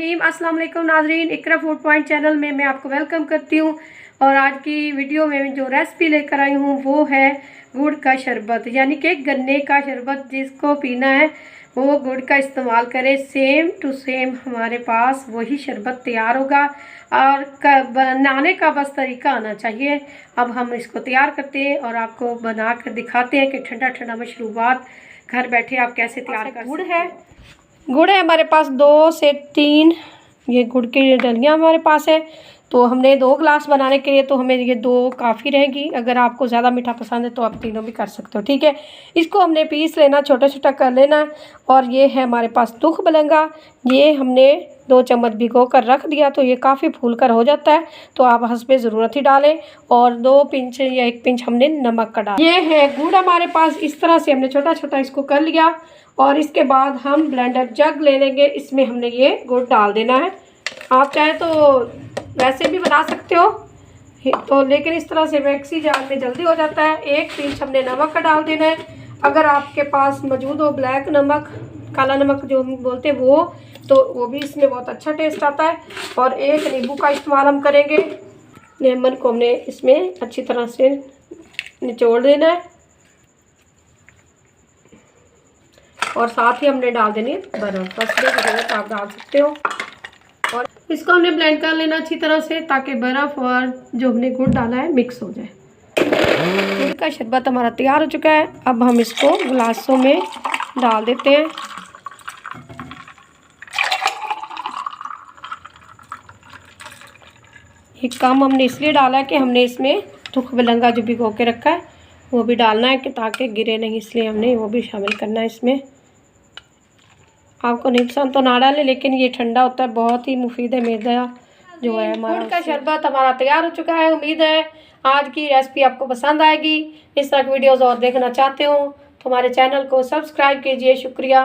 रहीम। अस्सलाम वालेकुम नाजरीन, इकरा फूड पॉइंट चैनल में मैं आपको वेलकम करती हूँ। और आज की वीडियो में जो रेसिपी लेकर आई हूँ वो है गुड़ का शरबत, यानी कि गन्ने का शरबत। जिसको पीना है वो गुड़ का इस्तेमाल करे। सेम टू सेम हमारे पास वही शरबत तैयार होगा और बनाने का बस तरीका आना चाहिए। अब हम इसको तैयार करते हैं और आपको बना कर दिखाते हैं कि ठंडा ठंडा मशरूबात घर बैठे आप कैसे तैयार कर सकते हैं। गुड़ है हमारे पास 2 से 3 ये गुड़ की डलियाँ हमारे पास है। तो हमने 2 गिलास बनाने के लिए तो हमें ये 2 काफ़ी रहेगी। अगर आपको ज़्यादा मीठा पसंद है तो आप 3 भी कर सकते हो, ठीक है। इसको हमने पीस लेना, छोटा छोटा कर लेना। और ये है हमारे पास दुख बलंगा, ये हमने 2 चम्मच भिगो कर रख दिया तो ये काफ़ी फूल कर हो जाता है। तो आप हस्बे ज़रूरत ही डालें। और 2 पिंच या 1 पिंच हमने नमक का डाला। ये है गुड़ हमारे पास, इस तरह से हमने छोटा छोटा इसको कर लिया। और इसके बाद हम ब्लेंडर जग ले लेंगे, इसमें हमने ये गुड़ डाल देना है। आप चाहे तो वैसे भी बना सकते हो तो, लेकिन इस तरह से मिक्सी जार में जल्दी हो जाता है। 1 पिंच हमने नमक का डाल देना है। अगर आपके पास मौजूद हो ब्लैक नमक, काला नमक जो हम बोलते हैं वो, तो वो भी इसमें बहुत अच्छा टेस्ट आता है। और 1 नींबू का इस्तेमाल हम करेंगे। लेमन को हमने इसमें अच्छी तरह से निचोड़ देना है और साथ ही हमने डाल देनी है बर्फ़। बस ये जरूरत आप डाल सकते हो। और इसको हमने ब्लेंड कर लेना अच्छी तरह से ताकि बर्फ़ और जो हमने गुड़ डाला है मिक्स हो जाए। गुड़ का शरबत हमारा तैयार हो चुका है। अब हम इसको गिलासों में डाल देते हैं। ये कम हमने इसलिए डाला है कि हमने इसमें दुख बलंगा जो भिगो के रखा है वो भी डालना है कि ताकि गिरे नहीं, इसलिए हमने वो भी शामिल करना है इसमें। आपको नहीं पसंद तो ना डालें, लेकिन ये ठंडा होता है, बहुत ही मुफीद है। मैदा जो है हमारा, गुड़ का शरबत हमारा तैयार हो चुका है। उम्मीद है आज की रेसिपी आपको पसंद आएगी। इस तरह की वीडियोज़ और देखना चाहते हो तो हमारे चैनल को सब्सक्राइब कीजिए। शुक्रिया।